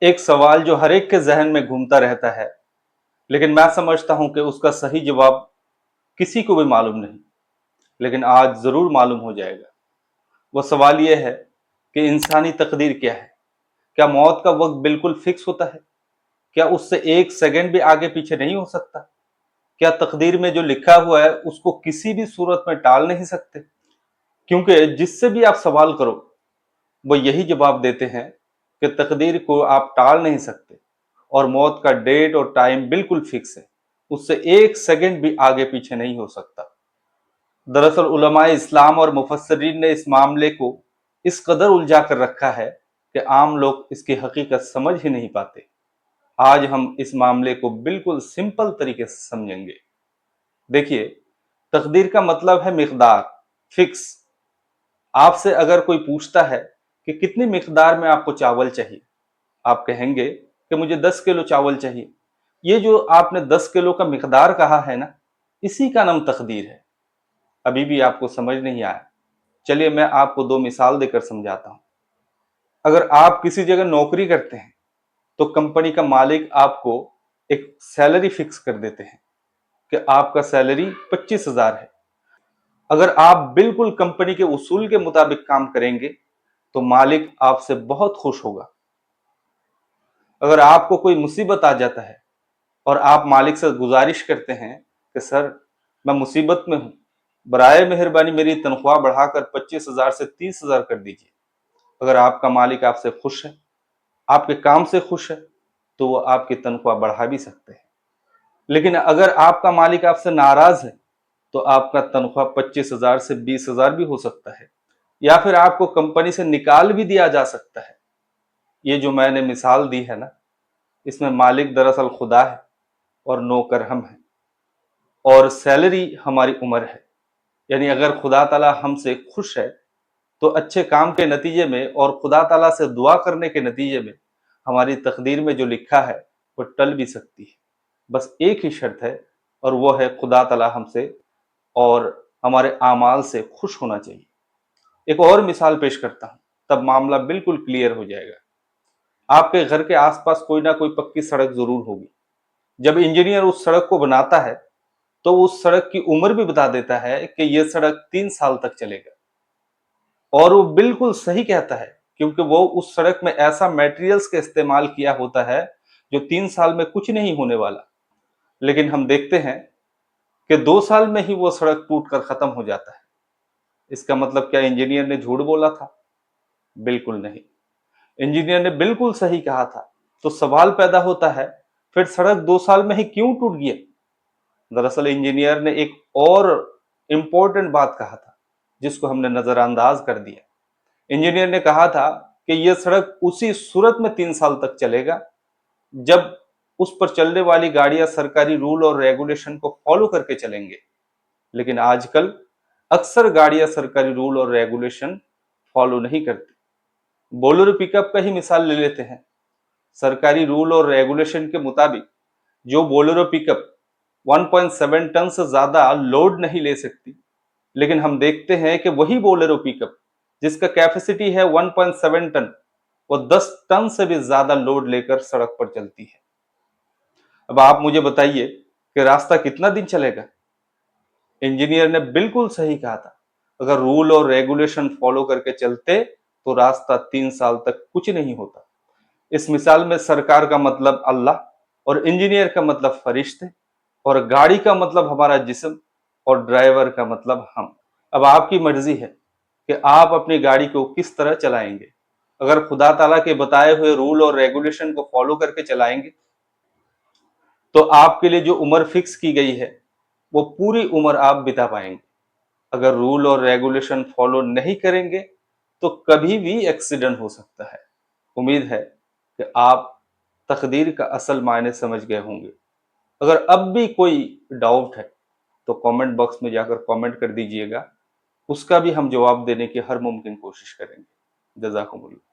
ایک سوال جو ہر ایک کے ذہن میں گھومتا رہتا ہے، لیکن میں سمجھتا ہوں کہ اس کا صحیح جواب کسی کو بھی معلوم نہیں، لیکن آج ضرور معلوم ہو جائے گا۔ وہ سوال یہ ہے کہ انسانی تقدیر کیا ہے؟ کیا موت کا وقت بالکل فکس ہوتا ہے؟ کیا اس سے ایک سیکنڈ بھی آگے پیچھے نہیں ہو سکتا؟ کیا تقدیر میں جو لکھا ہوا ہے اس کو کسی بھی صورت میں ٹال نہیں سکتے؟ کیونکہ جس سے بھی آپ سوال کرو وہ یہی جواب دیتے ہیں کہ تقدیر کو آپ ٹال نہیں سکتے، اور موت کا ڈیٹ اور ٹائم بالکل فکس ہے، اس سے ایک سیکنڈ بھی آگے پیچھے نہیں ہو سکتا۔ دراصل علماء اسلام اور مفسرین نے اس معاملے کو اس قدر الجھا کر رکھا ہے کہ عام لوگ اس کی حقیقت سمجھ ہی نہیں پاتے۔ آج ہم اس معاملے کو بالکل سمپل طریقے سے سمجھیں گے۔ دیکھیے، تقدیر کا مطلب ہے مقدار، فکس۔ آپ سے اگر کوئی پوچھتا ہے کہ کتنی مقدار میں آپ کو چاول چاہیے، آپ کہیں گے کہ مجھے 10 کلو چاول چاہیے۔ یہ جو آپ نے 10 کلو کا مقدار کہا ہے نا، اسی کا نام تقدیر ہے۔ ابھی بھی آپ کو سمجھ نہیں آیا؟ چلیے میں آپ کو 2 مثال دے کر سمجھاتا ہوں۔ اگر آپ کسی جگہ نوکری کرتے ہیں تو کمپنی کا مالک آپ کو ایک سیلری فکس کر دیتے ہیں کہ آپ کا سیلری 25,000 ہے۔ اگر آپ بالکل کمپنی کے اصول کے مطابق کام کریں گے تو مالک آپ سے بہت خوش ہوگا۔ اگر آپ کو کوئی مصیبت آ جاتا ہے اور آپ مالک سے گزارش کرتے ہیں کہ سر میں مصیبت میں ہوں، برائے مہربانی میری تنخواہ بڑھا کر 25,000 سے 30,000 کر دیجیے۔ اگر آپ کا مالک آپ سے خوش ہے، آپ کے کام سے خوش ہے، تو وہ آپ کی تنخواہ بڑھا بھی سکتے ہیں۔ لیکن اگر آپ کا مالک آپ سے ناراض ہے تو آپ کا تنخواہ 25,000 سے 20,000 بھی ہو سکتا ہے، یا پھر آپ کو کمپنی سے نکال بھی دیا جا سکتا ہے۔ یہ جو میں نے مثال دی ہے نا، اس میں مالک دراصل خدا ہے اور نوکر ہم ہیں، اور سیلری ہماری عمر ہے۔ یعنی اگر خدا تعالیٰ ہم سے خوش ہے تو اچھے کام کے نتیجے میں اور خدا تعالیٰ سے دعا کرنے کے نتیجے میں ہماری تقدیر میں جو لکھا ہے وہ ٹل بھی سکتی ہے۔ بس ایک ہی شرط ہے، اور وہ ہے خدا تعالیٰ ہم سے اور ہمارے اعمال سے خوش ہونا چاہیے۔ ایک اور مثال پیش کرتا ہوں، تب معاملہ بالکل کلیئر ہو جائے گا۔ آپ کے گھر کے آس پاس کوئی نہ کوئی پکی سڑک ضرور ہوگی۔ جب انجینئر اس سڑک کو بناتا ہے تو اس سڑک کی عمر بھی بتا دیتا ہے کہ یہ سڑک 3 سال تک چلے گا، اور وہ بالکل صحیح کہتا ہے، کیونکہ وہ اس سڑک میں ایسا میٹیریلز کا استعمال کیا ہوتا ہے جو 3 سال میں کچھ نہیں ہونے والا۔ لیکن ہم دیکھتے ہیں کہ 2 سال میں ہی وہ سڑک ٹوٹ کر ختم ہو جاتا ہے۔ اس کا مطلب کیا انجینئر نے جھوٹ بولا تھا؟ بالکل نہیں، انجینئر نے بالکل صحیح کہا تھا۔ تو سوال پیدا ہوتا ہے، پھر سڑک 2 سال میں ہی کیوں ٹوٹ گیا؟ دراصل انجینئر نے ایک اور امپورٹنٹ بات کہا تھا جس کو ہم نے نظر انداز کر دیا۔ انجینئر نے کہا تھا کہ یہ سڑک اسی صورت میں 3 سال تک چلے گا جب اس پر چلنے والی گاڑیاں سرکاری رول اور ریگولیشن کو فالو کر کے چلیں گے۔ لیکن آج کل اکثر گاڑیاں سرکاری رول اور ریگولیشن فالو نہیں کرتی۔ بولیرو پک اپ کا ہی مثال لے لیتے ہیں۔ سرکاری رول اور ریگولیشن کے مطابق جو بولیرو پک اپ 1.7 ٹن سے زیادہ لوڈ نہیں لے سکتی، لیکن ہم دیکھتے ہیں کہ وہی بولیرو پک اپ جس کا کیپیسٹی ہے 1.7 ٹن، وہ 10 ٹن سے بھی زیادہ لوڈ لے کر سڑک پر چلتی ہے۔ اب آپ مجھے بتائیے کہ راستہ کتنا دن چلے گا؟ انجینئر نے بالکل صحیح کہا تھا، اگر رول اور ریگولیشن فالو کر کے چلتے تو راستہ 3 سال تک کچھ نہیں ہوتا۔ اس مثال میں سرکار کا مطلب اللہ، اور انجینئر کا مطلب فرشتے، اور گاڑی کا مطلب ہمارا جسم، اور ڈرائیور کا مطلب ہم۔ اب آپ کی مرضی ہے کہ آپ اپنی گاڑی کو کس طرح چلائیں گے۔ اگر خدا تعالیٰ کے بتائے ہوئے رول اور ریگولیشن کو فالو کر کے چلائیں گے تو آپ کے لیے جو عمر فکس کی گئی ہے وہ پوری عمر آپ بتا پائیں گے۔ اگر رول اور ریگولیشن فالو نہیں کریں گے تو کبھی بھی ایکسیڈنٹ ہو سکتا ہے۔ امید ہے کہ آپ تقدیر کا اصل معنی سمجھ گئے ہوں گے۔ اگر اب بھی کوئی ڈاؤٹ ہے تو کامنٹ باکس میں جا کر کامنٹ کر دیجئے گا، اس کا بھی ہم جواب دینے کی ہر ممکن کوشش کریں گے۔ جزاکم اللہ۔